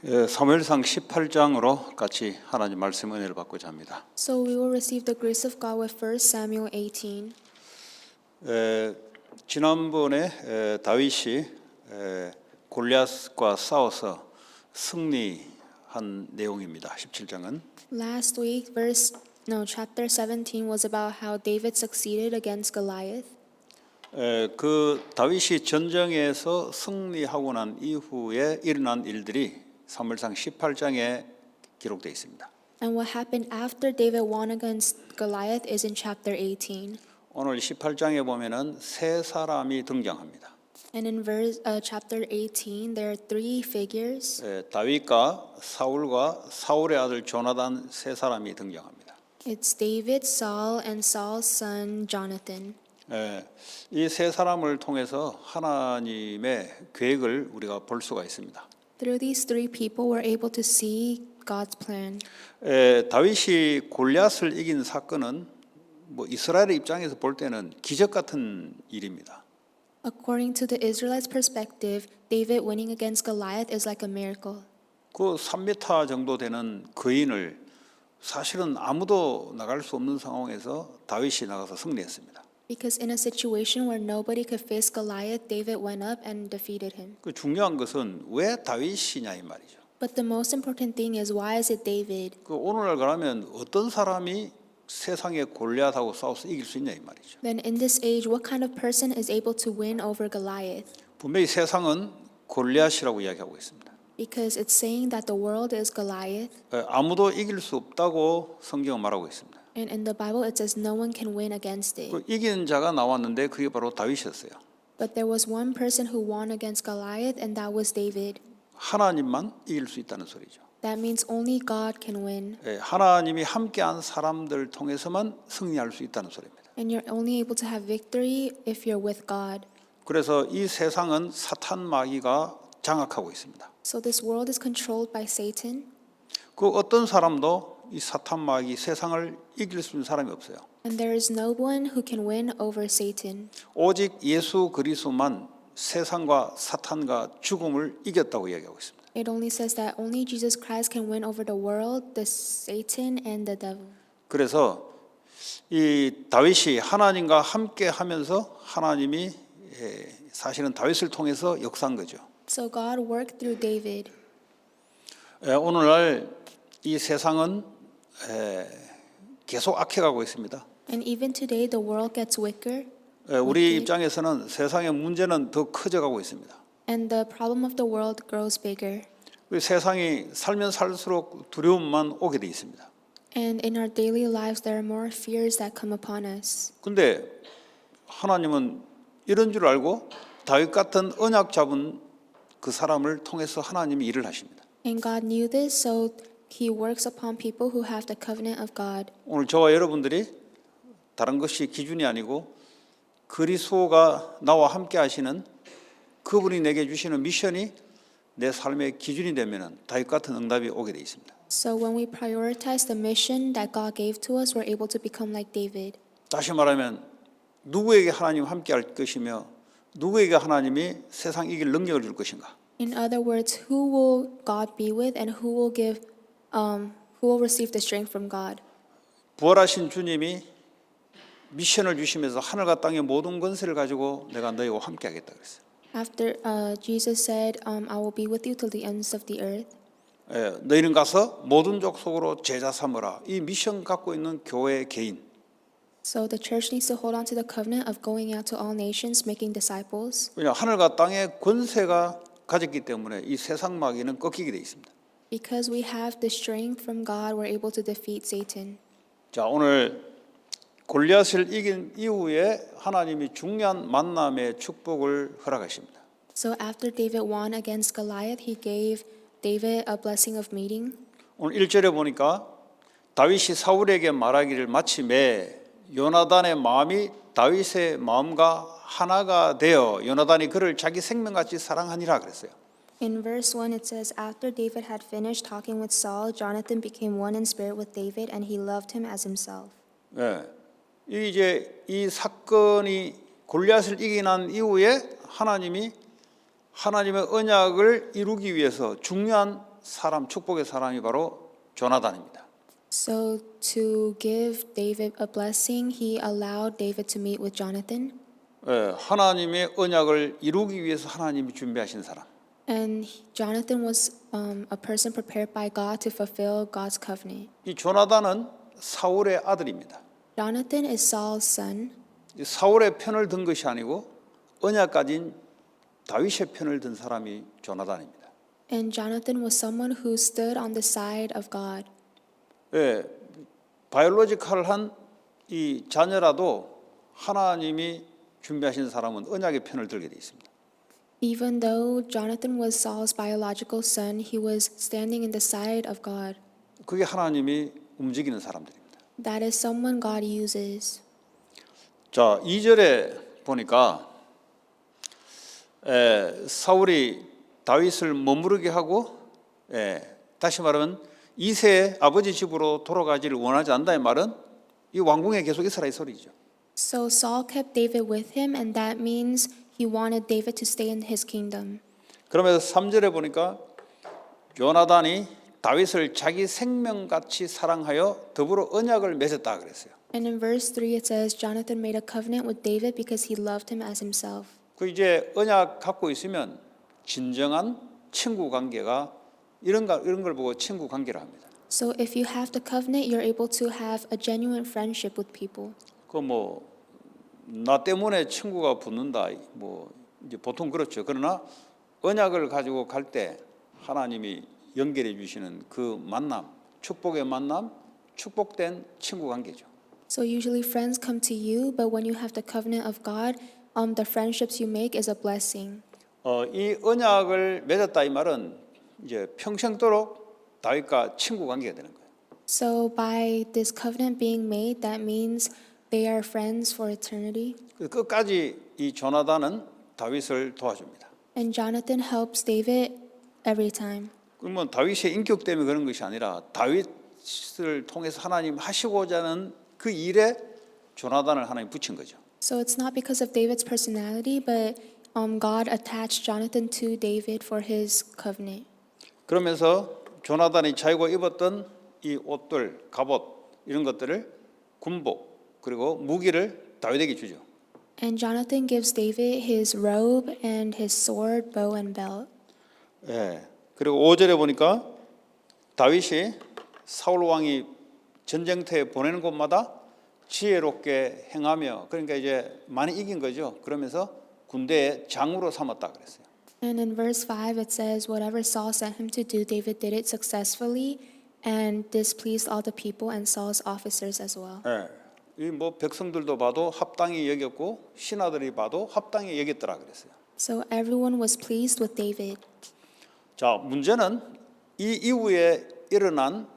사무엘상 18장으로 같이 하나님 말씀 은혜를 받고자 합니다. So we will receive the grace of God with 1 Samuel 18. 지난번에 다윗이 골리앗과 싸워서 승리한 내용입니다. 17장은 Last week, chapter 17 was about how David succeeded against Goliath. 그 다윗이 전쟁에서 승리하고 난 이후에 일어난 일들이 사무엘상 18장에 기록되어 있습니다. And what happened after David won against Goliath is in chapter 18. 오늘 18장에 보면은 세 사람이 등장합니다. And in chapter 18, there are three figures. 다윗과 사울과 사울의 아들 조나단 세 사람이 등장합니다. It's David, Saul, and Saul's son Jonathan. 이 세 사람을 통해서 하나님의 계획을 우리가 볼 수가 있습니다. Through these three people, we're able to see God's plan. 다윗이 골리앗을 이긴 사건은 이스라엘의 입장에서 볼 때는 기적 같은 일입니다. According to the Israelites' perspective, David winning against Goliath is like a miracle. 그 3m 정도 되는 거인을 사실은 아무도 나갈 수 없는 상황에서 다윗이 나가서 승리했습니다. Because in a situation where nobody could face Goliath, David went up and defeated him. 그 중요한 것은 왜 다윗이냐 이 말이죠. But the most important thing is, why is it David? 그 오늘날 그러면 어떤 사람이 세상에 골리앗하고 싸워서 이길 수 있냐 이 말이죠. Then in this age, what kind of person is able to win over Goliath? 분명히 세상은 골리앗이라고 이야기하고 있습니다. Because it's saying that the world is Goliath. 아무도 이길 수 없다고 성경은 말하고 있습니다. And in the Bible, it says no one can win against it. 그 이기는 자가 나왔는데 그게 바로 다윗이었어요. But there was one person who won against Goliath, and that was David. 하나님만 이길 수 있다는 소리죠. That means only God can win. 하나님이 함께한 사람들 통해서만 승리할 수 있다는 소리입니다. And you're only able to have victory if you're with God. 그래서 이 세상은 사탄 마귀가 장악하고 있습니다. So this world is controlled by Satan. 그 어떤 사람도 이 사탄 마귀 세상을 이길 수 있는 사람이 없어요. And there is no one who can win over Satan. 오직 예수 그리스도만 세상과 사탄과 죽음을 이겼다고 이야기하고 있습니다. It only says that only Jesus Christ can win over the world, the Satan, and the devil. 그래서 이 다윗이 하나님과 함께 하면서 하나님이 사실은 다윗을 통해서 역사한 거죠. So God worked through David. 오늘날 이 세상은 계속 악해가고 있습니다. And even today, the world gets weaker. 우리 입장에서는 세상의 문제는 더 커져가고 있습니다. And the problem of the world grows bigger. 세상이 살면 살수록 두려움만 오게 돼 있습니다. And in our daily lives, there are more fears that come upon us. 근데 하나님은 이런 줄 알고 다윗 같은 언약 잡은 그 사람을 통해서 하나님이 일을 하십니다. And God knew this, so He works upon people who have the covenant of God. 오늘 저와 여러분들이 다른 것이 기준이 아니고 그리스도가 나와 함께 하시는 그분이 내게 주시는 미션이 내 삶의 기준이 되면은 다윗 같은 응답이 오게 돼 있습니다. So when we prioritize the mission that God gave to us, we're able to become like David. 다시 말하면 누구에게 하나님 함께 할 것이며 누구에게 하나님이 세상 이길 능력을 줄 것인가? In other words, who will God be with, and who will receive the strength from God? 부활하신 주님이 미션을 주시면서 하늘과 땅의 모든 권세를 가지고 내가 너희와 함께 하겠다 그랬어요. After Jesus said, I will be with you till the ends of the earth. 너희는 가서 모든 족속으로 제자 삼으라. 이 미션 갖고 있는 교회 개인. So the church needs to hold on to the covenant of going out to all nations, making disciples. 왜냐 하늘과 땅의 권세가 가졌기 때문에 이 세상 마귀는 꺾이게 돼 있습니다. Because we have the strength from God, we're able to defeat Satan. 자, 오늘 골리앗을 이긴 이후에 하나님이 중요한 만남의 축복을 허락하십니다. So after David won against Goliath, he gave David a blessing of meeting. 오늘 1절에 보니까 다윗이 사울에게 말하기를 마침에 요나단의 마음이 다윗의 마음과 하나가 되어 요나단이 그를 자기 생명같이 사랑하니라 그랬어요. In verse 1 it says, After David had finished talking with Saul, Jonathan became one in spirit with David, and he loved him as himself. 이제 이 사건이 골리앗을 이기고 난 이후에 하나님이 하나님의 언약을 이루기 위해서 중요한 사람, 축복의 사람이 바로 조나단입니다. So to give David a blessing, he allowed David to meet with Jonathan. 하나님의 언약을 이루기 위해서 하나님이 준비하신 사람. And Jonathan was a person prepared by God to fulfill God's covenant. 이 조나단은 사울의 아들입니다. Jonathan is Saul's son, 이 사울의 편을 든 것이 아니고 언약 가진 다윗의 편을 든 사람이 조나단입니다. and Jonathan was someone who stood on the side of God. 바이올로지컬한 이 자녀라도 하나님이 준비하신 사람은 언약의 편을 들게 되어 있습니다. Even though Jonathan was Saul's biological son, he was standing in the side of God. 그게 하나님이 움직이는 사람들입니다. That is someone God uses. 자, 2절에 보니까 사울이 다윗을 머무르게 하고 다시 말하면 이세의 아버지 집으로 돌아가기를 원하지 않는다는 말은 이 왕궁에 계속 있으라 이 소리죠. So Saul kept David with him, and that means he wanted David to stay in his kingdom. 그러면서 3절에 보니까 요나단이 다윗을 자기 생명같이 사랑하여 더불어 언약을 맺었다 그랬어요. And in verse 3 it says Jonathan made a covenant with David because he loved him as himself. 그 이제 언약 갖고 있으면 진정한 친구 관계가 이런 걸 보고 친구 관계를 합니다. So if you have the covenant, you're able to have a genuine friendship with people. 그 뭐 나 때문에 친구가 붙는다 뭐 이제 보통 그렇죠. 그러나 언약을 가지고 갈 때 하나님이 연결해 주시는 그 만남, 축복의 만남, 축복된 친구 관계죠. So usually friends come to you, but when you have the covenant of God, the friendships you make is a blessing. 이 언약을 맺었다 이 말은 이제 평생도록 다윗과 친구 관계가 되는 거예요. So by this covenant being made, that means they are friends for eternity. 끝까지 이 조나단은 다윗을 도와줍니다. And Jonathan helps David every time. 그러면 다윗의 인격 때문에 그런 것이 아니라 다윗을 통해서 하나님 하시고자 하는 그 일에 조나단을 하나님 붙인 거죠. So it's not because of David's personality, but God attached Jonathan to David for his covenant. 그러면서 조나단이 자기가 입었던 이 옷들, 갑옷 이런 것들을 군복 그리고 무기를 다윗에게 주죠. And Jonathan gives David his robe and his sword, bow and belt. 그리고 5절에 보니까 다윗이 사울 왕이 전쟁터에 보내는 곳마다 지혜롭게 행하며 그러니까 이제 많이 이긴 거죠. 그러면서 군대의 장으로 삼았다 그랬어요. And in verse 5 it says, whatever Saul sent him to do, David did it successfully, and this pleased all the people and Saul's officers as well. 이 뭐 백성들도 봐도 합당히 여겼고 신하들이 봐도 합당히 여겼더라 그랬어요. So everyone was pleased with David. 자, 문제는 이 이후에 일어난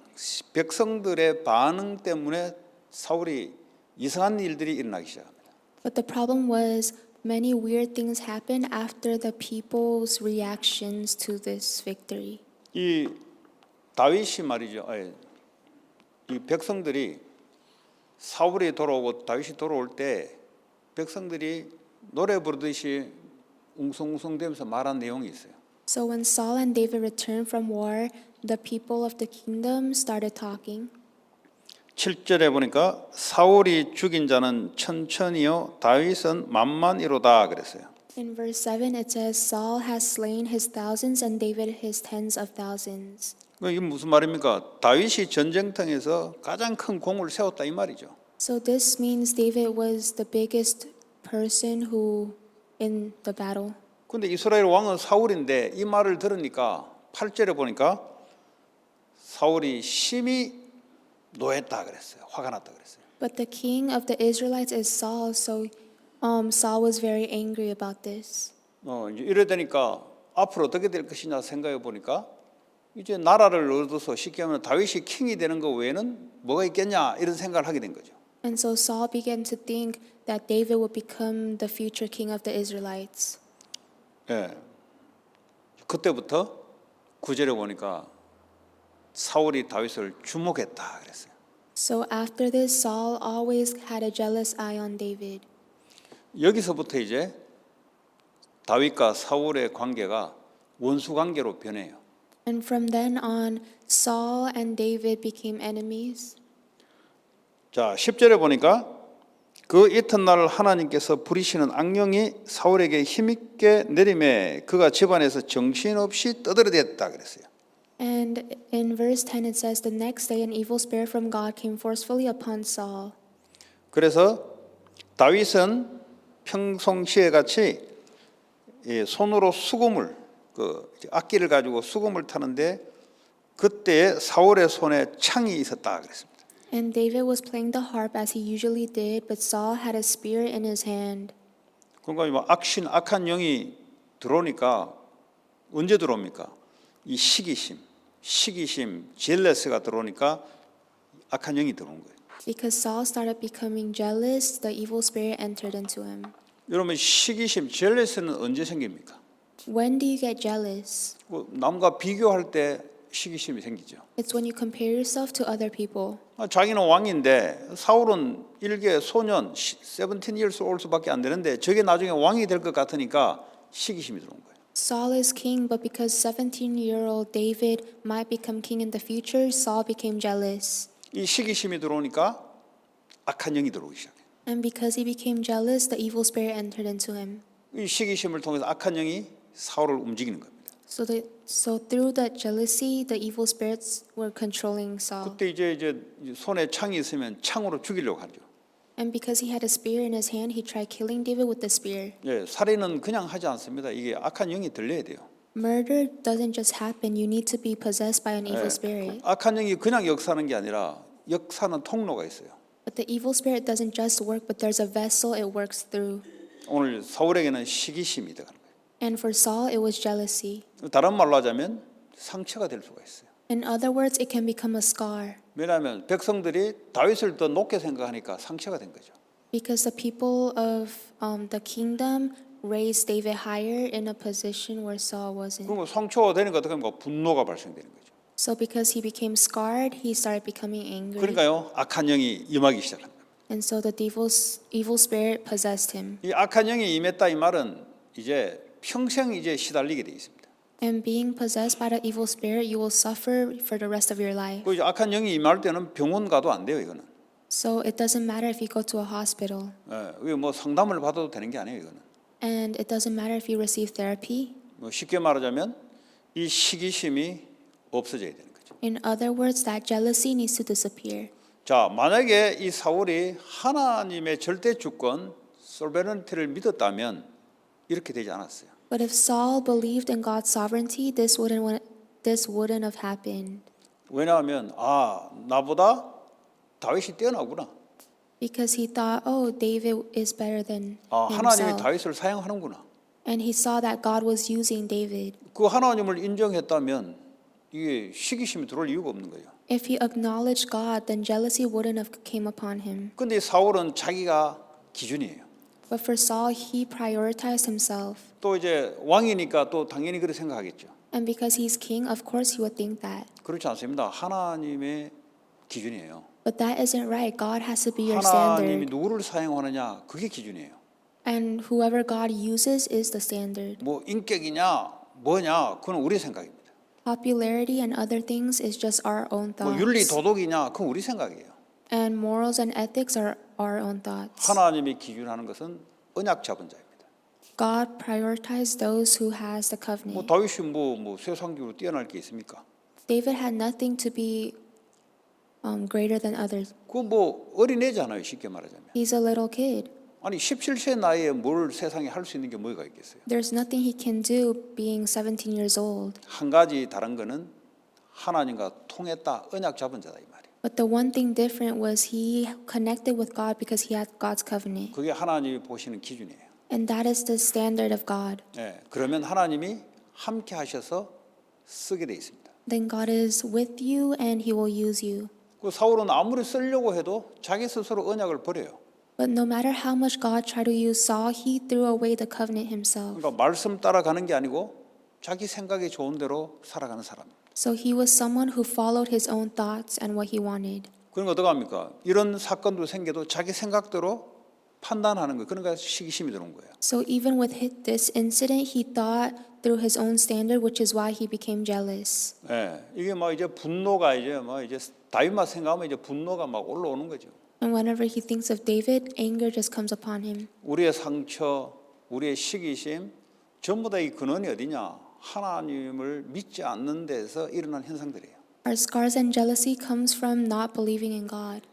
백성들의 반응 때문에 사울이 이상한 일들이 일어나기 시작합니다. But the problem was many weird things happened after the people's reactions to this victory. 이 다윗이 말이죠. 이 백성들이 사울이 돌아오고 다윗이 돌아올 때 백성들이 노래 부르듯이 웅성웅성대면서 말한 내용이 있어요. So when Saul and David returned from war, the people of the kingdom started talking. 7절에 보니까 사울이 죽인 자는 천천히요 다윗은 만만이로다 그랬어요. In verse 7 it says Saul has slain his thousands and David his tens of thousands. 이게 무슨 말입니까? 다윗이 전쟁터에서 가장 큰 공을 세웠다 이 말이죠. So this means David was the biggest person who in the battle. 근데 이스라엘 왕은 사울인데 이 말을 들으니까 8절에 보니까 사울이 심히 노했다 그랬어요. 화가 났다 그랬어요. But the king of the Israelites is Saul, so Saul was very angry about this. 이제 이래 되니까 앞으로 어떻게 될 것이냐 생각해 보니까 이제 나라를 얻어서 쉽게 하면 다윗이 킹이 되는 것 외에는 뭐가 있겠냐 이런 생각을 하게 된 거죠. And so Saul began to think that David would become the future king of the Israelites. 그때부터 9절에 보니까 사울이 다윗을 주목했다 그랬어요. So after this, Saul always had a jealous eye on David. 여기서부터 이제 다윗과 사울의 관계가 원수 관계로 변해요. And from then on, Saul and David became enemies. 자, 10절에 보니까 그 이튿날 하나님께서 부리시는 악령이 사울에게 힘있게 내림에 그가 집안에서 정신없이 떠들어댔다 그랬어요. And in verse 10 it says, the next day an evil spirit from God came forcefully upon Saul. 그래서 다윗은 평상시에 같이 손으로 수금을 악기를 가지고 수금을 타는데 그때 사울의 손에 창이 있었다 그랬습니다. And David was playing the harp as he usually did, but Saul had a spear in his hand. 그러니까 악한 영이 들어오니까 언제 들어옵니까? 이 시기심, 젤레스가 들어오니까 악한 영이 들어온 거예요. Because Saul started becoming jealous, the evil spirit entered into him. 여러분 시기심, 젤레스는 언제 생깁니까? When do you get jealous? 남과 비교할 때 시기심이 생기죠. It's when you compare yourself to other people. 자기는 왕인데 사울은 일개 소년 17 years old밖에 안 되는데 저게 나중에 왕이 될 것 같으니까 시기심이 들어온 거예요. Saul is king, but because 17-year-old David might become king in the future, Saul became jealous. 이 시기심이 들어오니까 악한 영이 들어오기 시작해요. And because he became jealous, the evil spirit entered into him. 이 시기심을 통해서 악한 영이 사울을 움직이는 겁니다. So through that jealousy, the evil spirits were controlling Saul. 그때 이제 손에 창이 있으면 창으로 죽이려고 하죠. And because he had a spear in his hand, he tried killing David with the spear. 예, 살인은 그냥 하지 않습니다. 이게 악한 영이 들려야 돼요. Murder doesn't just happen. You need to be possessed by an evil spirit. 악한 영이 그냥 역사하는 게 아니라 역사는 통로가 있어요. But the evil spirit doesn't just work, but there's a vessel it works through. 오늘 사울에게는 시기심이 들어가는 거예요. And for Saul, it was jealousy. 다른 말로 하자면 상처가 될 수가 있어요. In other words, it can become a scar. 왜냐하면 백성들이 다윗을 더 높게 생각하니까 상처가 된 거죠. Because the people of the kingdom raised David higher in a position where Saul wasn't. 그리고 상처가 되니까 어떻게 합니까? 분노가 발생되는 거죠. So because he became scarred, he started becoming angry. 그러니까요, 악한 영이 임하기 시작합니다. And so the evil spirit possessed him. 이 악한 영이 임했다 이 말은 이제 평생 이제 시달리게 돼 있습니다. And being possessed by the evil spirit, you will suffer for the rest of your life. 그 악한 영이 임할 때는 병원 가도 안 돼요, 이거는. So it doesn't matter if you go to a hospital. 예, 뭐 상담을 받아도 되는 게 아니에요, 이거는. And it doesn't matter if you receive therapy. 뭐 쉽게 말하자면 이 시기심이 없어져야 되는 거죠. In other words, that jealousy needs to disappear. 자, 만약에 이 사울이 하나님의 절대 주권, 소베런티를 믿었다면 이렇게 되지 않았어요. But if Saul believed in God's sovereignty, this wouldn't have happened. 왜냐하면 나보다 다윗이 뛰어나구나. Because he thought, oh, David is better than 하나님이 himself. 다윗을 사용하는구나. And he saw that God was using David. 그 하나님을 인정했다면 이게 시기심이 들어올 이유가 없는 거예요. If he acknowledged God, then jealousy wouldn't have came upon him. 근데 사울은 자기가 기준이에요. But for Saul, he prioritized himself. 또 이제 왕이니까 또 당연히 그렇게 생각하겠죠. And because he's king, of course he would think that. 그렇지 않습니다. 하나님의 기준이에요. But that isn't right. God has to be your 하나님이 standard. 누구를 사용하느냐 그게 기준이에요. And whoever God uses is the standard. 뭐 인격이냐 뭐냐 그건 우리 생각입니다. Popularity and other things is just our own 뭐 윤리 thoughts. 도덕이냐 그건 우리 생각이에요. And morals and ethics are our own thoughts. 하나님이 기준하는 것은 언약 잡은 자입니다. God prioritized those who has the 뭐 covenant. 다윗이 뭐 세상적으로 뛰어날 게 있습니까? David had nothing to be greater than others. 그 뭐 어린애잖아요, 쉽게 말하자면. He's a little kid. 아니 17세 나이에 뭘 세상에 할 수 있는 게 뭐가 있겠어요? There's nothing he can do being 17 years old. 한 가지 다른 거는 하나님과 통했다, 언약 잡은 자다 이 말이에요. But the one thing different was he connected with God because he had God's covenant. 그게 하나님이 보시는 기준이에요. And that is the standard of God. 예, 그러면 하나님이 함께 하셔서 쓰게 돼 있습니다. Then God is with you and he will use you. 그 사울은 아무리 쓰려고 해도 자기 스스로 언약을 버려요. But no matter how much God tried to use Saul, he threw away the covenant himself. 그러니까 말씀 따라가는 게 아니고 자기 생각이 좋은 대로 살아가는 사람. So he was someone who followed his own thoughts and what he wanted. 그러니까 어떡합니까? 이런 사건도 생겨도 자기 생각대로 판단하는 거예요. 그러니까 시기심이 들어온 거예요. So even with this incident, he thought through his own standard, which is why he became jealous. 예, 이게 막 이제 분노가 이제 다윗만 생각하면 이제 분노가 막 올라오는 거죠. And whenever he thinks of David, anger just comes upon him. 우리의 상처, 우리의 시기심 전부 다 이 근원이 어디냐? 하나님을 믿지 않는 데서 일어난 현상들이에요. Our scars and jealousy comes from not believing in God.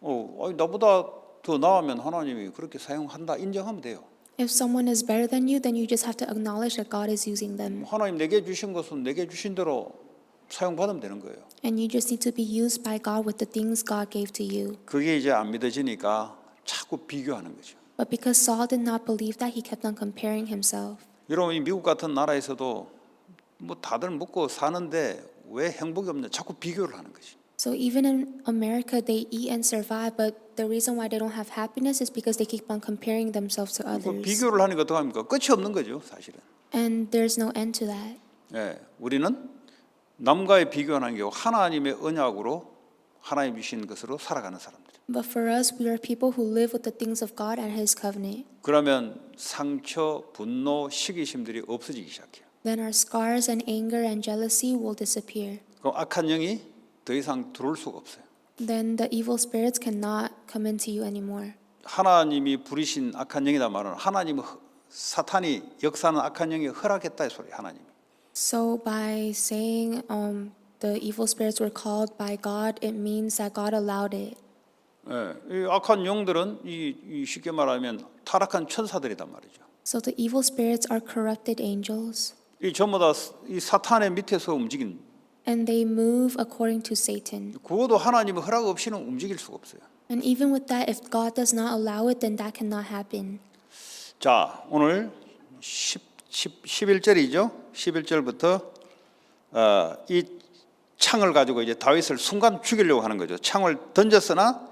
아니, 나보다 더 나으면 하나님이 그렇게 사용한다 인정하면 돼요. If someone is better than you, then you just have to acknowledge that God is using them. 하나님 내게 주신 것은 내게 주신 대로 사용받으면 되는 거예요. And you just need to be used by God with the things God gave to you. 그게 이제 안 믿어지니까 자꾸 비교하는 거죠. But because Saul did not believe that, he kept on comparing himself. 여러분 이 미국 같은 나라에서도 뭐 다들 먹고 사는데 왜 행복이 없냐? 자꾸 비교를 하는 거지. So even in America, they eat and survive, but the reason why they don't have happiness is because they keep on comparing themselves to 그 others. 비교를 하니까 어떡합니까? 끝이 없는 거죠, 사실은. And there's no end to that. 예, 우리는 남과의 비교하는 게 하나님의 언약으로 하나님 주신 것으로 살아가는 사람들. But for us, we are people who live with the things of God and His covenant. 그러면 상처, 분노, 시기심들이 없어지기 시작해요. Then our scars and anger and jealousy will disappear. 그럼 악한 영이 더 이상 들어올 수가 없어요. Then the evil spirits cannot come into you anymore. 하나님이 부리신 악한 영이다 말은 하나님 사탄이 역사하는 악한 영이 허락했다 이 소리 하나님. So by saying the evil spirits were called by God, it means that God allowed it. 예, 이 악한 영들은 이 쉽게 말하면 타락한 천사들이단 말이죠. So the evil spirits are corrupted angels, 이 전부 다 이 사탄의 밑에서 움직인. and they move according to Satan. 그것도 하나님의 허락 없이는 움직일 수가 없어요. And even with that, if God does not allow it, then that cannot happen. 자, 오늘 11절이죠. 11절부터 이 창을 가지고 이제 다윗을 순간 죽이려고 하는 거죠. 창을 던졌으나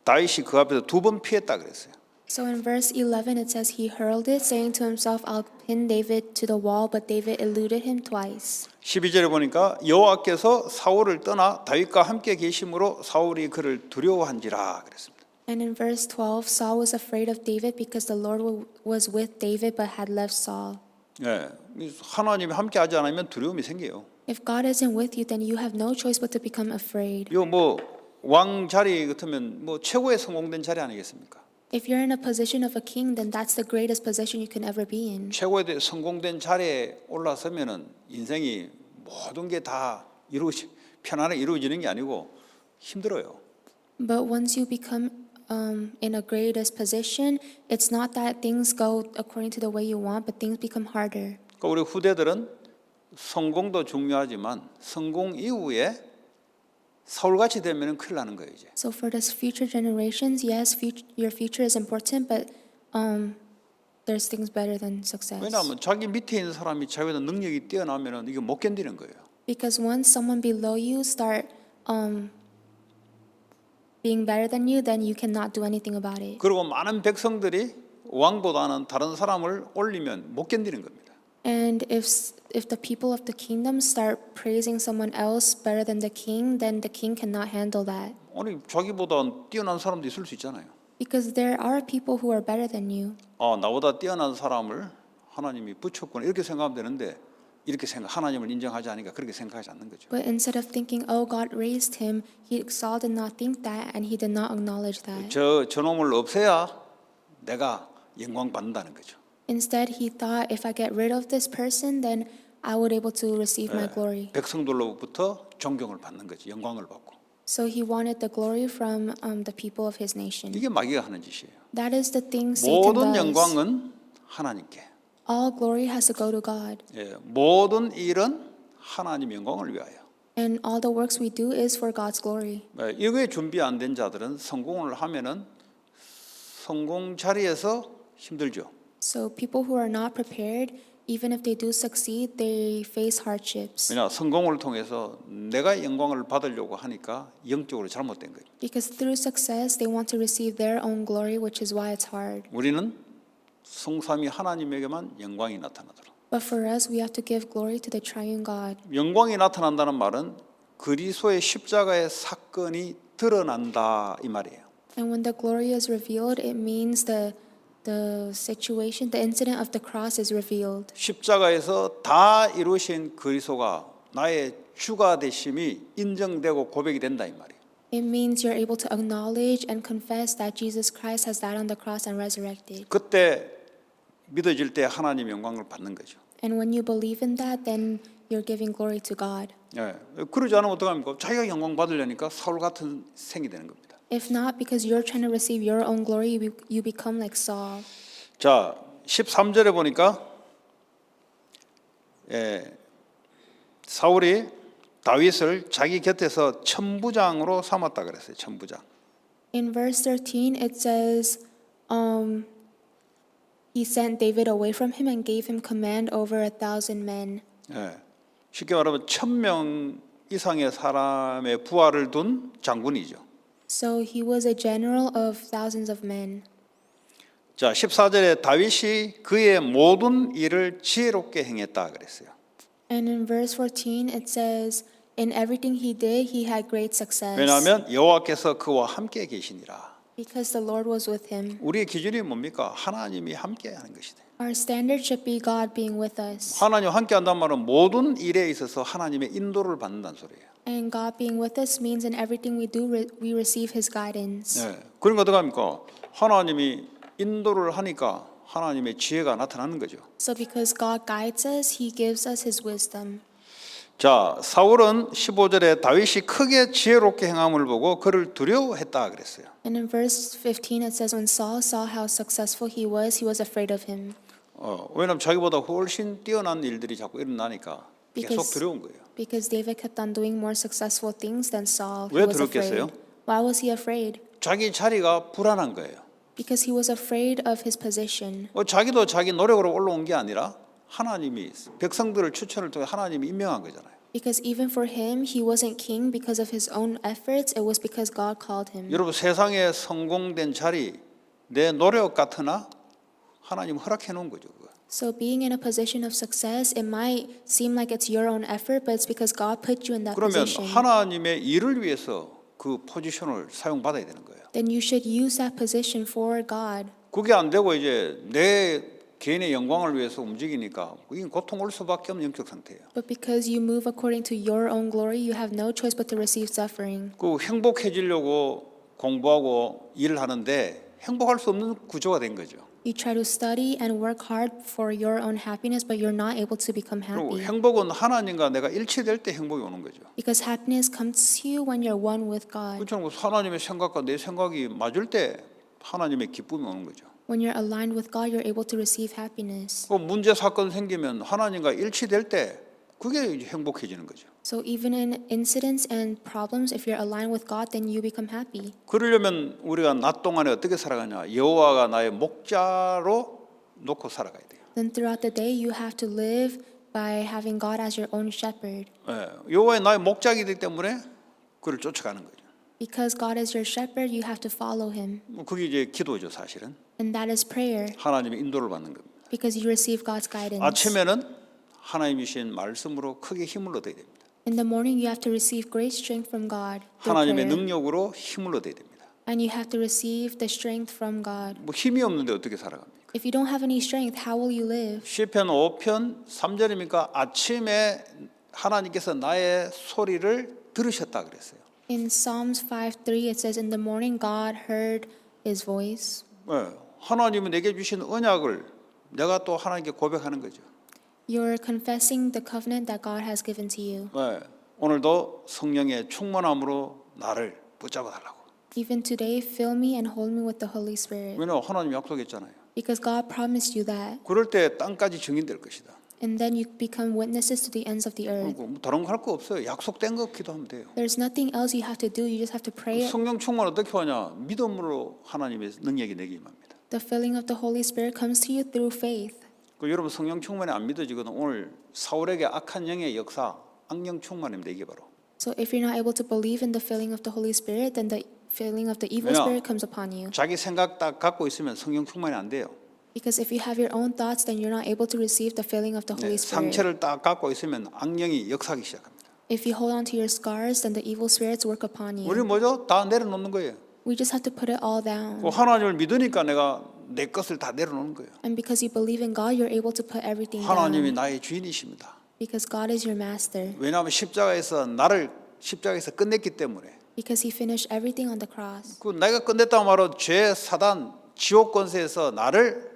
다윗이 그 앞에서 2번 피했다 그랬어요. So in verse 11, it says he hurled it, saying to himself, I'll pin David to the wall, but David eluded him twice. 12절에 보니까 여호와께서 사울을 떠나 다윗과 함께 계심으로 사울이 그를 두려워한지라 그랬습니다. And in verse 12, Saul was afraid of David because the Lord was with David but had left Saul. 예, 하나님이 함께 하지 않으면 두려움이 생겨요. If God isn't with you, then you have no choice but to become afraid. 이거 뭐 왕 자리 같으면 뭐 최고의 성공된 자리 아니겠습니까? If you're in a position of a king, then that's the greatest position you can ever be in. 최고의 성공된 자리에 올라서면은 인생이 모든 게 다 편안하게 이루어지는 게 아니고 힘들어요. But once you become in a greatest position, it's not that things go according to the way you want, but things become harder. 그러니까 우리 후대들은 성공도 중요하지만 성공 이후에 서울같이 되면은 큰일 나는 거예요 이제. So for this future generations, yes, your future is important, but there's things better than success. 왜냐하면 자기 밑에 있는 사람이 자기보다 능력이 뛰어나면은 이게 못 견디는 거예요. Because once someone below you start being better than you, then you cannot do anything about it. 그리고 많은 백성들이 왕보다는 다른 사람을 올리면 못 견디는 겁니다. And if the people of the kingdom start praising someone else better than the king, then the king cannot handle that. 아니 자기보다 뛰어난 사람도 있을 수 있잖아요. Because there are people who are better than you. 나보다 뛰어난 사람을 하나님이 붙였구나 이렇게 생각하면 되는데 이렇게 하나님을 인정하지 않으니까 그렇게 생각하지 않는 거죠. But instead of thinking, oh, God raised him, Saul did not think that, and he did not acknowledge that. 저놈을 없애야 내가 영광 받는다는 거죠. Instead, he thought, if I get rid of this person, then I would able to receive my glory. 백성들로부터 존경을 받는 거지, 영광을 받고. So he wanted the glory from the people of his nation. 이게 마귀가 하는 짓이에요. That is the thing Satan 모든 does. 영광은 하나님께. All glory has to go to God. 모든 일은 하나님 영광을 위하여. And all the works we do is for God's glory. 이거에 준비 안 된 자들은 성공을 하면은 성공 자리에서 힘들죠. So people who are not prepared, even if they do succeed, they face hardships. 왜냐 성공을 통해서 내가 영광을 받으려고 하니까 영적으로 잘못된 거예요. Because through success, they want to receive their own glory, which is why it's hard. 우리는 성삼위 하나님에게만 영광이 나타나도록. But for us, we have to give glory to the triune God. 영광이 나타난다는 말은 그리스도의 십자가의 사건이 드러난다 이 말이에요. And when the glory is revealed, it means the the situation, the incident of the cross is revealed. 십자가에서 다 이루신 그리스도가 나의 주가 되심이 인정되고 고백이 된다 이 말이에요. It means you're able to acknowledge and confess that Jesus Christ has died on the cross and resurrected. 그때 믿어질 때 하나님의 영광을 받는 거죠. And when you believe in that, then you're giving glory to God. 예, 그러지 않으면 어떡합니까? 자기가 영광 받으려니까 사울 같은 생이 되는 겁니다. If not, because you're trying to receive your own glory, you become like Saul. 자, 13절에 보니까 사울이 다윗을 자기 곁에서 천부장으로 삼았다 그랬어요. 천부장. In verse 13, it says, he sent David away from him and gave him command over 1,000 men. 예, 쉽게 말하면 1,000명 이상의 사람의 부하를 둔 장군이죠. So he was a general of thousands of men. 자, 14절에 다윗이 그의 모든 일을 지혜롭게 행했다 그랬어요. And in verse 14, it says, in everything he did, he had great success. 왜냐하면 여호와께서 그와 함께 계시니라. Because the Lord was with him. 우리의 기준이 뭡니까? 하나님이 함께 하는 것이다. Our standard should be God being with us. 하나님 함께 한다는 말은 모든 일에 있어서 하나님의 인도를 받는다는 소리예요. And God being with us means in everything we do, we receive His guidance. 네. 그러니까 어떡합니까? 하나님이 인도를 하니까 하나님의 지혜가 나타나는 거죠. So because God guides us, He gives us His wisdom. 자, 사울은 15절에 다윗이 크게 지혜롭게 행함을 보고 그를 두려워했다 그랬어요. And in verse 15 it says, when Saul saw how successful he was afraid of him. 왜냐하면 자기보다 훨씬 뛰어난 일들이 자꾸 일어나니까 계속 Because- 두려운 거예요. Because David kept on doing more successful things than Saul. He 왜 was afraid. 두렵겠어요? Why was he afraid? 자기 자리가 불안한 거예요. Because he was afraid of his position. 자기도 자기 노력으로 올라온 게 아니라 하나님이 백성들을 추천을 통해 하나님이 임명한 거잖아요. Because even for him, he wasn't king because of his own efforts. It was because God called him. 여러분 세상에 성공된 자리 내 노력 같으나 하나님 허락해 놓은 거죠. 그거. So being in a position of success, it might seem like it's your own effort, but it's because God put you in that 그러면 position. 하나님의 일을 위해서 그 포지션을 사용받아야 되는 거예요. Then you should use that position for God. 그게 안 되고 이제 내 개인의 영광을 위해서 움직이니까 이건 고통 올 수밖에 없는 영적 상태예요. But because you move according to your own glory, you have no choice but to receive suffering. 그 행복해지려고 공부하고 일을 하는데 행복할 수 없는 구조가 된 거죠. You try to study and work hard for your own happiness, but you're not able to become 그리고 happy. 행복은 하나님과 내가 일치될 때 행복이 오는 거죠. Because happiness comes to you when you're one with God. 그렇죠. 하나님의 생각과 내 생각이 맞을 때 하나님의 기쁨이 오는 거죠. When you're aligned with God, you're able to receive happiness. 그 문제 사건 생기면 하나님과 일치될 때 그게 이제 행복해지는 거죠. So even in incidents and problems, if you're aligned with God, then you become happy. 그러려면 우리가 낮 동안에 어떻게 살아가냐? 여호와가 나의 목자로 놓고 살아가야 돼요. Then throughout the day, you have to live by having God as your own shepherd. 여호와의 나의 목자이기 때문에 그를 쫓아가는 거죠. Because God is your shepherd, you have to follow him. 그게 이제 기도죠, 사실은. And that is prayer, 하나님의 인도를 받는 겁니다. because you receive God's guidance. 아침에는 하나님이 주신 말씀으로 크게 힘을 얻어야 됩니다. In the morning, you have to receive great strength from God through 하나님의 prayer. 능력으로 힘을 얻어야 됩니다. And you have to receive the strength from God. 뭐 힘이 없는데 어떻게 살아갑니까? If you don't have any strength, how will you live? 시편 5편 3절입니까? 아침에 하나님께서 나의 소리를 들으셨다 그랬어요. In Psalms 5:3, it says, in the morning God heard his voice. 하나님이 내게 주신 언약을 내가 또 하나님께 고백하는 거죠. You're confessing the covenant that God has given to you. 오늘도 성령의 충만함으로 나를 붙잡아 달라고. Even today, fill me and hold me with the Holy Spirit. 왜냐하면 하나님 약속했잖아요. Because God promised you that. 그럴 때 땅까지 증인될 것이다. And then you become witnesses to the ends of the earth. 뭐 다른 거 할 거 없어요. 약속된 거 기도하면 돼요. There's nothing else you have to do. You just have to pray. 성령 충만 어떻게 하냐? 믿음으로 하나님의 능력이 내게 임합니다. The filling of the Holy Spirit comes to you through faith. 여러분 성령 충만이 안 믿어지거든 오늘 사울에게 악한 영의 역사, 악령 충만입니다. 이게 바로. So if you're not able to believe in the filling of the Holy Spirit, then the filling of the evil 왜냐? spirit comes upon you. 자기 생각 딱 갖고 있으면 성령 충만이 안 돼요. Because if you have your own thoughts, then you're not able to receive the filling of the Holy Spirit. 상처를 딱 갖고 있으면 악령이 역사하기 시작합니다. If you hold on to your scars, then the evil spirits work upon you. 우리 뭐죠? 다 내려놓는 거예요. We just have to put it all down. 하나님을 믿으니까 내가 내 것을 다 내려놓는 거예요. And because you believe in God, you're able to put everything 하나님이 down. 나의 주인이십니다. Because God is your master. 왜냐하면 나를 십자가에서 끝냈기 때문에. Because he finished everything on the cross. 그 내가 끝냈다고 말하면 죄, 사단, 지옥 권세에서 나를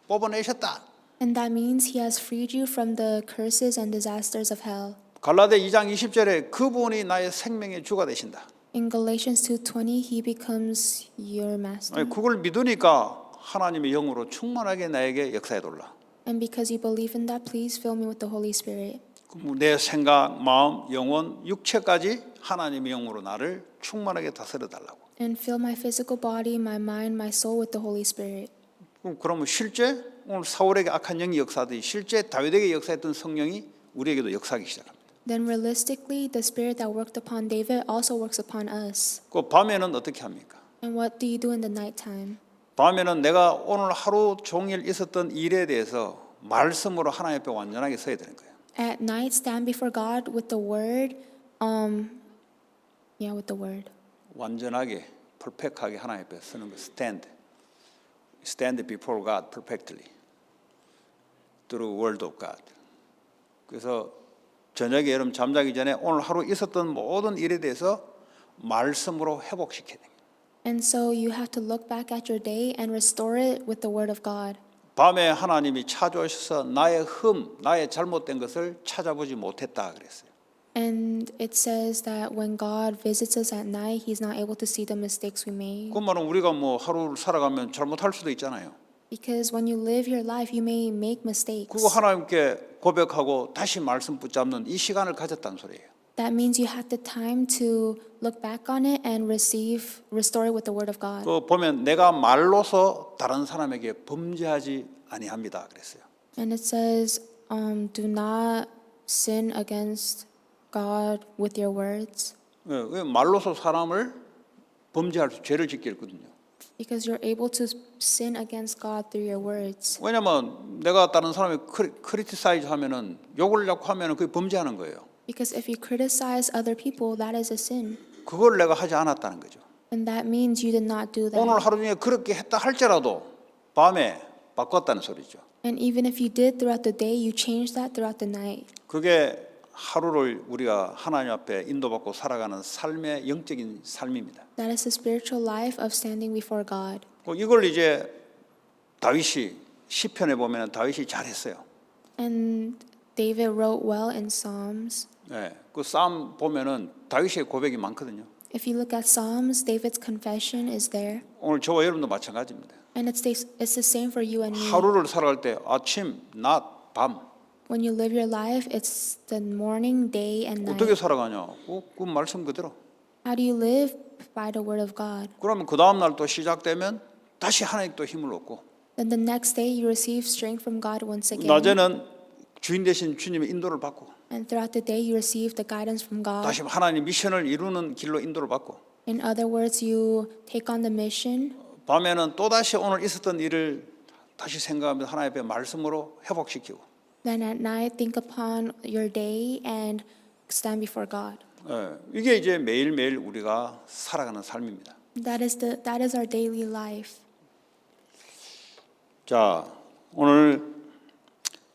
뽑아내셨다. And that means he has freed you from the curses and disasters of hell. 갈라디아 2장 20절에 그분이 나의 생명의 주가 되신다. In Galatians 2:20, he becomes your master. 아니, 그걸 믿으니까 하나님의 영으로 충만하게 나에게 역사해 돌라. And because you believe in that, please fill me with the Holy Spirit. 내 생각, 마음, 영혼, 육체까지 하나님의 영으로 나를 충만하게 다스려 달라고. And fill my physical body, my mind, my soul with the Holy Spirit. 그러면 실제 오늘 사울에게 악한 영이 역사하듯이 실제 다윗에게 역사했던 성령이 우리에게도 역사하기 시작합니다. Then realistically, the spirit that worked upon David also works upon us. 그 밤에는 어떻게 합니까? And what do you do in the nighttime? 밤에는 내가 오늘 하루 종일 있었던 일에 대해서 말씀으로 하나님 앞에 완전하게 서야 되는 거예요. At night, stand before God with the word. With the word. 완전하게, 퍼펙트하게 하나님 앞에 서는 거. Stand before God perfectly through word of God. 그래서 저녁에 여러분 잠자기 전에 오늘 하루 있었던 모든 일에 대해서 말씀으로 회복시켜야 돼요. And so you have to look back at your day and restore it with the word of God. 밤에 하나님이 찾아오셔서 나의 잘못된 것을 찾아보지 못했다 그랬어요. And it says that when God visits us at night, He's not able to see the mistakes we made. 그 말은 우리가 뭐 하루를 살아가면 잘못할 수도 있잖아요. Because when you live your life, you may make mistakes. 그거 하나님께 고백하고 다시 말씀 붙잡는 이 시간을 가졌다는 소리예요. That means you had the time to look back on it and restore it with the word of God. 그 보면 내가 말로서 다른 사람에게 범죄하지 아니합니다 그랬어요. And it says, do not sin against God with your words. 왜 말로서 사람을 범죄할 수 죄를 짓게 했거든요. Because you're able to sin against God through your words. 왜냐면 내가 다른 사람이 크리티사이즈 하면은 욕을 자꾸 하면은 그게 범죄하는 거예요. Because if you criticize other people, that is a sin. 그걸 내가 하지 않았다는 거죠. And that means you did not do that. 오늘 하루 중에 그렇게 했다 할지라도 밤에 바꿨다는 소리죠. And even if you did throughout the day, you changed that throughout the night. 그게 하루를 우리가 하나님 앞에 인도받고 살아가는 삶의 영적인 삶입니다. That is the spiritual life of standing before God. 이걸 이제 다윗이 시편에 보면 다윗이 잘했어요. And David wrote well in Psalms. 네, 그 싸움 보면은 다윗의 고백이 많거든요. If you look at Psalms, David's confession is there. 오늘 저와 여러분도 마찬가지입니다. And it's the same for you and me. 하루를 살아갈 때 아침, 낮, 밤 When you live your life, it's the morning, day, and night. 어떻게 살아가냐? 그 말씀 그대로. How do you live? By the word of God. 그러면 그 다음 날 또 시작되면 다시 하나님 또 힘을 얻고. Then the next day you receive strength from God once again. 낮에는 주인 되신 주님의 인도를 받고. And throughout the day you receive the guidance from God. 다시 하나님 미션을 이루는 길로 인도를 받고. In other words, you take on the mission. 밤에는 또 다시 오늘 있었던 일을 다시 생각하면서 하나님 앞에 말씀으로 회복시키고. Then at night think upon your day and stand before God. 이게 이제 매일매일 우리가 살아가는 삶입니다. That is our daily life. 자, 오늘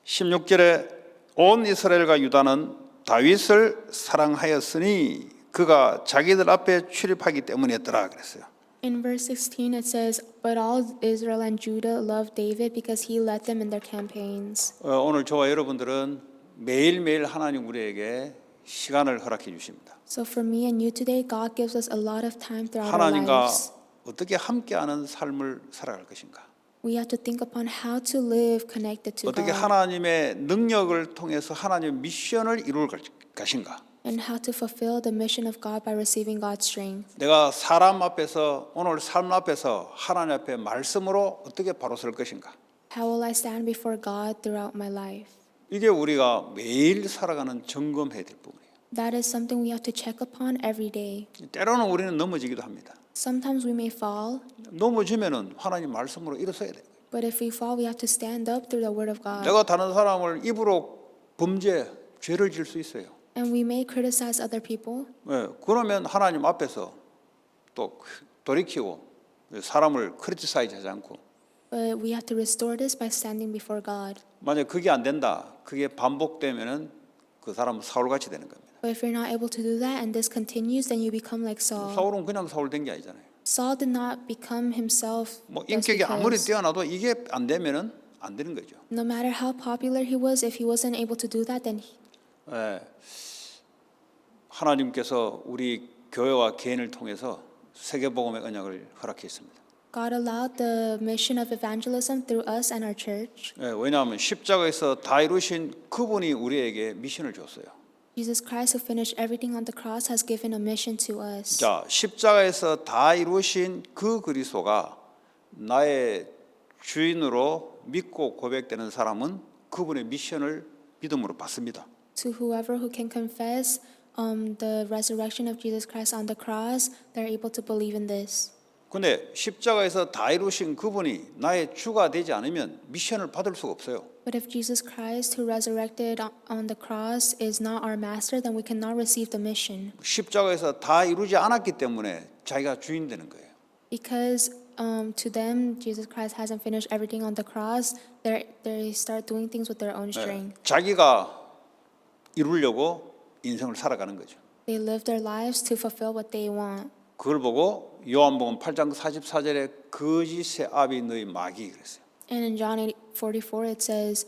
16절에 온 이스라엘과 유다는 다윗을 사랑하였으니 그가 자기들 앞에 출입하기 때문이었더라 그랬어요. In verse 16 it says, "But all Israel and Judah loved David because he led them in their campaigns." 오늘 저와 여러분들은 매일매일 하나님 우리에게 시간을 허락해 주십니다. So for me and you today, God gives us a lot of time throughout our 하나님과 lives. 어떻게 함께하는 삶을 살아갈 것인가? We have to think upon how to live connected to 어떻게 God 하나님의 능력을 통해서 하나님의 미션을 이룰 것인가? and how to fulfill the mission of God by receiving God's strength. 내가 사람 앞에서 오늘 삶 앞에서 하나님 앞에 말씀으로 어떻게 바로 설 것인가? How will I stand before God throughout my life? 이게 우리가 매일 살아가는 점검해야 될 부분이에요. That is something we have to check upon every day. 때로는 우리는 넘어지기도 합니다. Sometimes we may fall, 넘어지면은 하나님 말씀으로 일어서야 돼요. but if we fall, we have to stand up through the word of God. 내가 다른 사람을 입으로 죄를 지을 수 있어요. And we may criticize other people. 그러면 하나님 앞에서 또 돌이키고 사람을 크리티사이즈 하지 않고 But we have to restore this by standing before God. 만약 그게 안 된다, 그게 반복되면은 그 사람은 사울같이 되는 겁니다. But if you're not able to do that and this continues, then you become like Saul. 사울은 그냥 사울 된 게 아니잖아요. Saul did not become himself 뭐 just 인격이 아무리 because. 뛰어나도 이게 안 되면은 안 되는 거죠. No matter how popular he was, if he wasn't able to do that, then 예, 하나님께서 우리 교회와 개인을 통해서 세계복음의 언약을 허락했습니다. God allowed the mission of evangelism through us and our church. 예, 왜냐하면 십자가에서 다 이루신 그분이 우리에게 미션을 줬어요. Jesus Christ, who finished everything on the cross, has given a mission to us. 자, 십자가에서 다 이루신 그 그리스도가 나의 주인으로 믿고 고백되는 사람은 그분의 미션을 믿음으로 받습니다. To whoever who can confess the resurrection of Jesus Christ on the cross, they're able to believe in this. 근데 십자가에서 다 이루신 그분이 나의 주가 되지 않으면 미션을 받을 수가 없어요. But if Jesus Christ, who resurrected on the cross, is not our master, then we cannot receive the mission. 십자가에서 다 이루지 않았기 때문에 자기가 주인 되는 거예요. Because to them, Jesus Christ hasn't finished everything on the cross. They start doing things with their own strength. 자기가 이루려고 인생을 살아가는 거죠. They live their lives to fulfill what they want. 그걸 보고 요한복음 8장 44절에 거짓의 아비 너희 마귀 그랬어요. And in John 8:44 it says,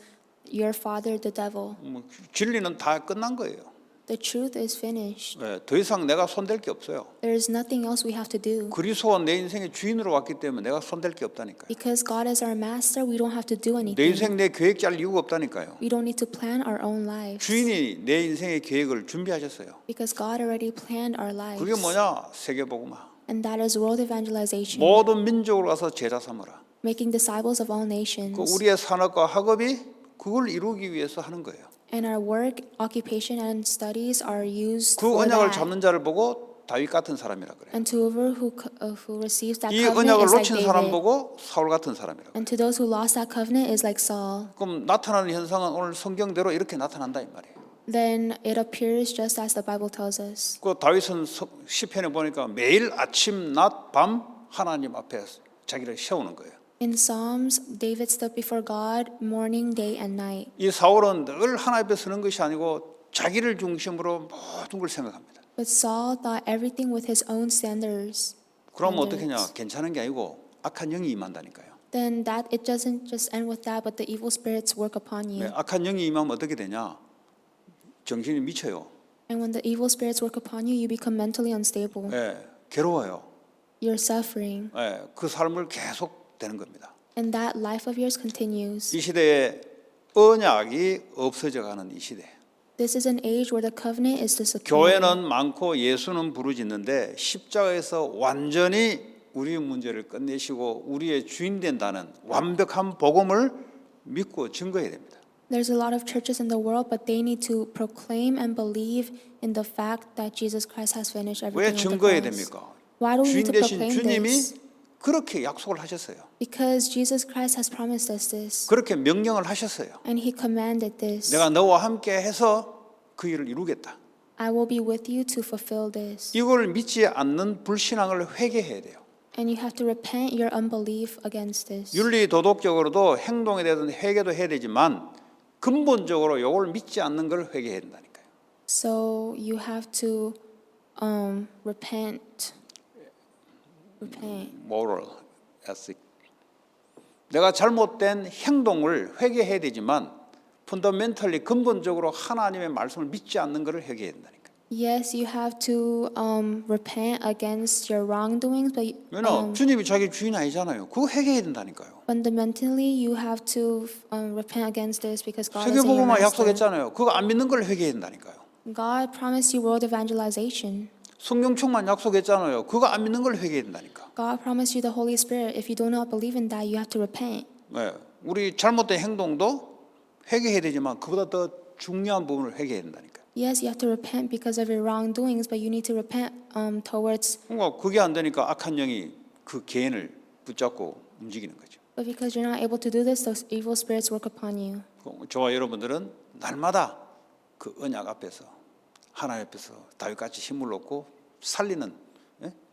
"Your father, the devil." 뭐, 진리는 다 끝난 거예요. The truth is finished. 예, 더 이상 내가 손댈 게 없어요. There is nothing else we have to do. 그리스도가 내 인생의 주인으로 왔기 때문에 내가 손댈 게 없다니까요. Because God is our master, we don't have to do 내 anything. 인생 내 계획 짤 이유가 없다니까요. We don't need to plan our own lives. 주인이 내 인생의 계획을 준비하셨어요. Because God already planned our lives. 그게 뭐냐? 세계복음화. And that is world evangelization. 모든 민족으로 가서 제자 삼으라. Making disciples of all 그 nations. 우리의 산업과 학업이 그걸 이루기 위해서 하는 거예요. And our work, occupation, and studies are used 그 for 언약을 that. 잡는 자를 보고 다윗 같은 사람이라 그래요. And to whoever who receives that 이 covenant 언약을 is like 놓친 사람 David. 보고 사울 같은 사람이라 그래요. And to those who lost that covenant is like Saul. 그럼 나타나는 현상은 오늘 성경대로 이렇게 나타난다 이 말이에요. Then it appears just as the Bible tells us. 그 다윗은 시편에 보니까 매일 아침 낮 밤 하나님 앞에 자기를 세우는 거예요. In Psalms, David stood before God morning, day, and night. 이 사울은 늘 하나님 앞에 서는 것이 아니고 자기를 중심으로 모든 걸 생각합니다. But Saul thought everything with his own standards. 그럼 어떻게냐? 괜찮은 게 아니고 악한 영이 임한다니까요. Then that it doesn't just end with that, but the evil spirits work upon 네, you. 악한 영이 임하면 어떻게 되냐? 정신이 미쳐요. And when the evil spirits work upon you, you become mentally unstable. 네, 괴로워요. You're suffering. 네, 그 삶을 계속 되는 겁니다. And that life of yours continues. 이 시대에 언약이 없어져가는 이 시대. This is an age where the covenant is disappearing. 교회는 많고 예수는 부르짖는데 십자가에서 완전히 우리의 문제를 끝내시고 우리의 주인 된다는 완벽한 복음을 믿고 증거해야 됩니다. There's a lot of churches in the world, but they need to proclaim and believe in the fact that Jesus Christ has finished 왜 everything on the 증거해야 cross. 됩니까? Why do we 주인 need to 되신 proclaim 주님이 this? 그렇게 약속을 하셨어요. Because Jesus Christ has promised us this, 그렇게 명령을 하셨어요. and He commanded this. 내가 너와 함께 해서 그 일을 이루겠다. I will be with you to fulfill this. 이걸 믿지 않는 불신앙을 회개해야 돼요. And you have to repent your unbelief against this. 윤리 도덕적으로도 행동에 대한 회개도 해야 되지만 근본적으로 이걸 믿지 않는 걸 회개해야 된다니까요. So you have to repent. moral ethic. 내가 잘못된 행동을 회개해야 되지만 펀더멘털리 근본적으로 하나님의 말씀을 믿지 않는 것을 회개해야 된다니까. Yes, you have to repent against your wrongdoings, but 왜냐? 주님이 자기 주인 아니잖아요. 그거 회개해야 된다니까요. fundamentally you have to repent against this because God is your 세계복음화 master. 약속했잖아요. 그거 안 믿는 걸 회개해야 된다니까요. God promised you world evangelization. 성령충만 약속했잖아요. 그거 안 믿는 걸 회개해야 된다니까. God promised you the Holy Spirit. If you do not believe in that, you have to repent. 네, 우리 잘못된 행동도 회개해야 되지만 그보다 더 중요한 부분을 회개해야 된다니까. Yes, you have to repent because of your wrongdoings, but you need to repent towards. 그러니까 그게 안 되니까 악한 영이 그 개인을 붙잡고 움직이는 거죠. But because you're not able to do this, those evil spirits work upon you. 저와 여러분들은 날마다 그 언약 앞에서 하나님 앞에서 다윗같이 힘을 얻고 살리는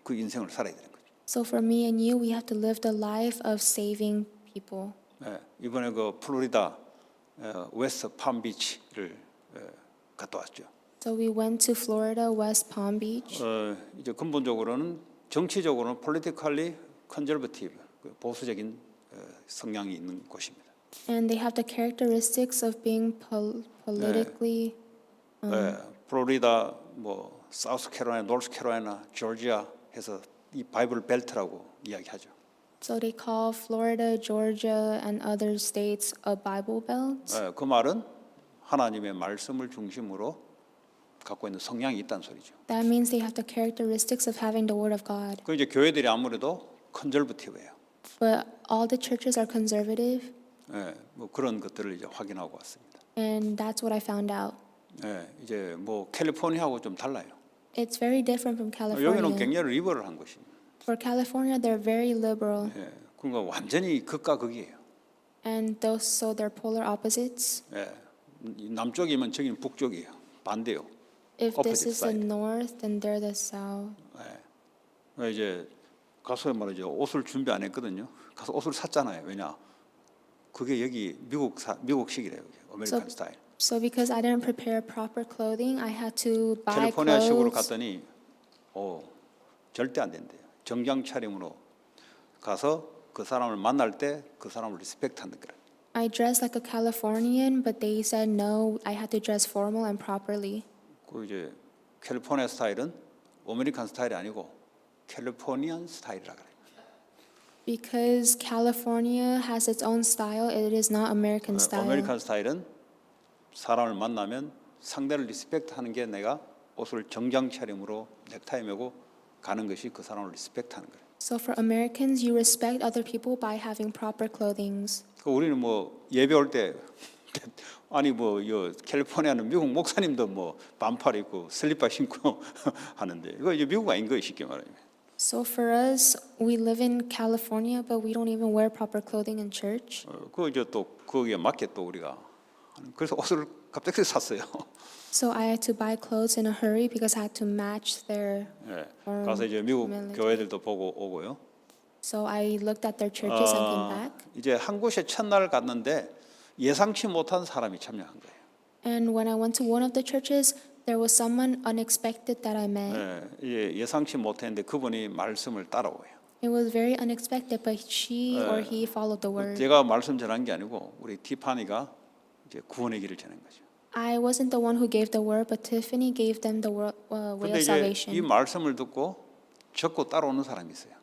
그 인생을 살아야 되는 거죠. So for me and you, we have to live the life of saving people. 예, 이번에 그 플로리다 웨스트 팜비치를 갔다 왔죠. So we went to Florida, West Palm Beach. 이제 근본적으로는 정치적으로는 politically conservative, 보수적인 성향이 있는 곳입니다. And they have the characteristics of being politically. 플로리다, 뭐 사우스 캐롤라이나, 노스 캐롤라이나, 조지아 해서 이 바이블 벨트라고 이야기하죠. So they call Florida, Georgia, and other states a Bible belt. 그 말은 하나님의 말씀을 중심으로 갖고 있는 성향이 있다는 소리죠. That means they have the characteristics of having the Word of God. 그 이제 교회들이 아무래도 컨저버티브예요. But all the churches are conservative, 뭐 그런 것들을 이제 확인하고 왔습니다. and that's what I found out. 이제 뭐 캘리포니아하고 좀 달라요. It's very different from 여기는 California. 굉장히 리버럴한 것입니다. For California, they're very liberal, 그러니까 완전히 극과 극이에요. and those so they're polar opposites. 남쪽이면 저기는 북쪽이에요. 반대요. If this Opposite is the side. north, then they're the south. 이제 가서 말이죠. 옷을 준비 안 했거든요. 가서 옷을 샀잖아요. 왜냐? 그게 여기 미국식이래요. 아메리칸 스타일. So because I didn't prepare proper clothing, I had to buy 캘리포니아식으로 clothes. 갔더니 절대 안 된대요. 정장 차림으로 가서 그 사람을 만날 때 그 사람을 리스펙트하는 거예요. I dressed like a Californian, but they said no, I had to dress formal and properly. 그 이제 캘리포니아 스타일은 아메리칸 스타일이 아니고 캘리포니안 스타일이라 그래요. Because California has its own style, it is not American style. 아메리칸 스타일은 사람을 만나면 상대를 리스펙트하는 게 내가 옷을 정장 차림으로 넥타이 메고 가는 것이 그 사람을 리스펙트하는 거예요. So for Americans, you respect other people by having proper clothings. 그 우리는 뭐 예배 올 때 아니 뭐 캘리포니아는 미국 목사님도 뭐 반팔 입고 슬리퍼 신고 하는데 이거 이제 미국 아닌 거예요, 쉽게 말하면. So for us, we live in California, but we don't even wear proper clothing in church. 그 이제 또 거기에 맞게 또 우리가 그래서 옷을 갑자기 샀어요. So I had to buy clothes in a hurry because I had to match their. 가서 이제 미국 military. 교회들도 보고 오고요. So I looked at their churches and came back. 이제 한 곳에 첫날 갔는데 예상치 못한 사람이 참여한 거예요. And when I went to one of the churches, there was someone unexpected that I met. 예상치 못했는데 그분이 말씀을 따라오요. It was very unexpected, but she or he followed the word. 제가 말씀 전한 게 아니고 우리 티파니가 이제 구원의 길을 전한 거죠. I wasn't the one who gave the word, but Tiffany gave them the way 근데 of 이제 이 salvation. 말씀을 듣고 적고 따라오는 사람이 있어요.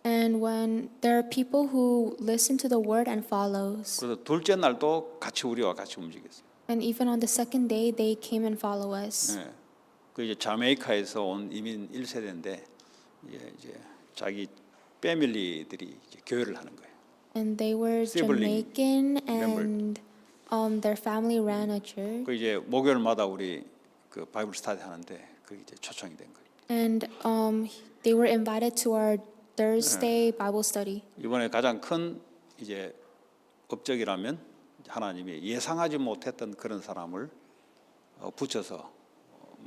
And when there are people who listen to the word and follows, 그래서 둘째 날도 같이 우리와 같이 움직였어요. and even on the second day, they came and follow us. 그 이제 자메이카에서 온 이민 1세대인데 이제 자기 패밀리들이 이제 교회를 하는 거예요. And they were Sibling Jamaican, and their family ran a church. 그 이제 목요일마다 우리 그 바이블 스터디 하는데 그게 이제 초청이 된 거예요. And they were invited to our Thursday Bible study. 이번에 가장 큰 이제 업적이라면 하나님이 예상하지 못했던 그런 사람을 붙여서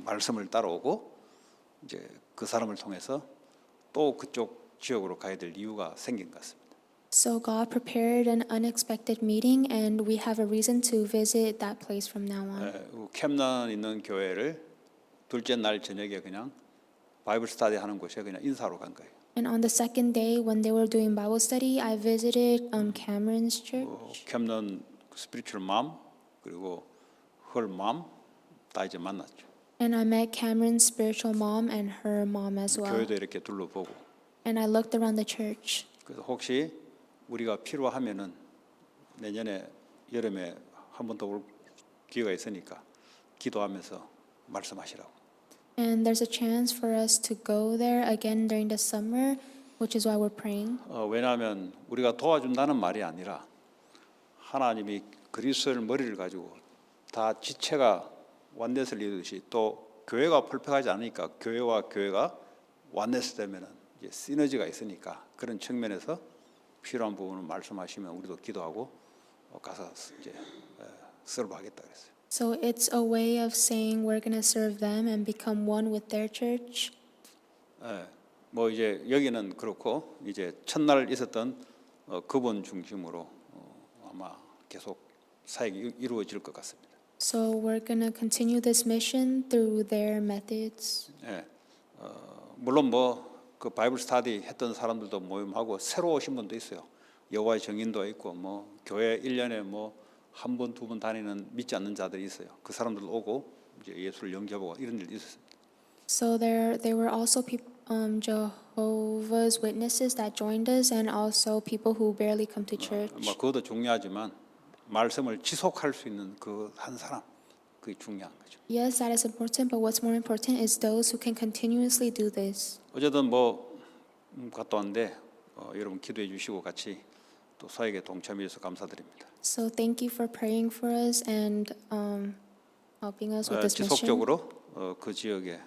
말씀을 따라오고 이제 그 사람을 통해서 또 그쪽 지역으로 가야 될 이유가 생긴 것 같습니다. So God prepared an unexpected meeting, and we have a reason to visit that place from now on. 캠런 있는 교회를 둘째 날 저녁에 그냥 바이블 스터디 하는 곳에 그냥 인사로 간 거예요. And on the second day, when they were doing Bible study, I visited Cameron's church. 캠런 스피리추얼 맘 그리고 헐맘 다 이제 만났죠. And I met Cameron's spiritual mom and her mom as well. 교회도 이렇게 둘러보고 And I looked around the church. 그래서 혹시 우리가 필요하면은 내년에 여름에 한 번 더 올 기회가 있으니까 기도하면서 말씀하시라고. And there's a chance for us to go there again during the summer, which is why we're praying. 왜냐하면 우리가 도와준다는 말이 아니라 하나님이 그리스도의 머리를 가지고 다 지체가 완넷을 이루듯이 또 교회가 펄펙하지 않으니까 교회와 교회가 완넷이 되면은 이제 시너지가 있으니까 그런 측면에서 필요한 부분을 말씀하시면 우리도 기도하고 가서 이제 서브하겠다 그랬어요. So it's a way of saying we're going to serve them and become one with their church. 뭐 이제 여기는 그렇고 이제 첫날 있었던 그분 중심으로 아마 계속 사역이 이루어질 것 같습니다. So we're going to continue this mission through their methods. 예, 물론 그 바이블 스터디 했던 사람들도 모임하고 새로 오신 분도 있어요. 여호와의 증인도 있고 교회 1년에 한 번, 두 번 다니는 믿지 않는 자들이 있어요. 그 사람들 오고 이제 예수를 영접하고 이런 일이 있었습니다. So there were also Jehovah's Witnesses that joined us, and also people who barely come to church. 그것도 중요하지만 말씀을 지속할 수 있는 그 한 사람, 그게 중요한 거죠. Yes, that is important, but what's more important is those who can continuously do this. 어제든 갔다 왔는데 여러분 기도해 주시고 같이 또 사역에 동참해 주셔서 감사드립니다. So thank you for praying for us and helping us with this mission. 지속적으로 그 지역에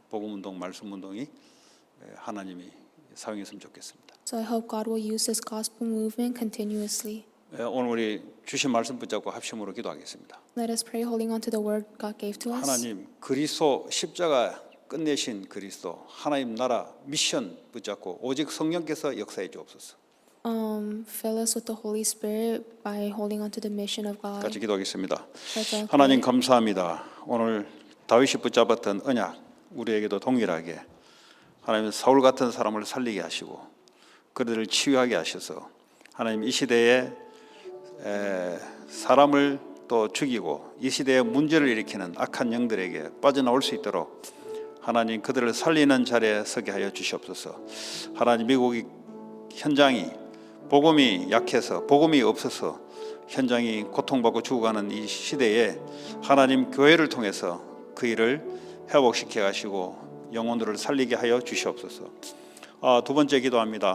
복음운동, 말씀운동이 하나님이 사용했으면 좋겠습니다. So I hope God will use this gospel movement continuously. 오늘 우리 주신 말씀 붙잡고 합심으로 기도하겠습니다. Let us pray, holding on to the word God gave to us. 하나님, 그리스도 십자가 끝내신 그리스도, 하나님 나라 미션 붙잡고 오직 성령께서 역사해 주옵소서. Fill us with the Holy Spirit by holding on to the mission of God. 같이 기도하겠습니다. Let's all 하나님 pray. 감사합니다. 오늘 다윗이 붙잡았던 언약 우리에게도 동일하게 하나님 사울 같은 사람을 살리게 하시고 그들을 치유하게 하셔서 하나님 이 시대에 사람을 또 죽이고 이 시대에 문제를 일으키는 악한 영들에게 빠져나올 수 있도록 하나님 그들을 살리는 자리에 서게 하여 주시옵소서. 하나님 미국 현장이 복음이 약해서 복음이 없어서 현장이 고통받고 죽어가는 이 시대에 하나님 교회를 통해서 그 일을 회복시켜 가시고 영혼들을 살리게 하여 주시옵소서. 두 번째 기도합니다.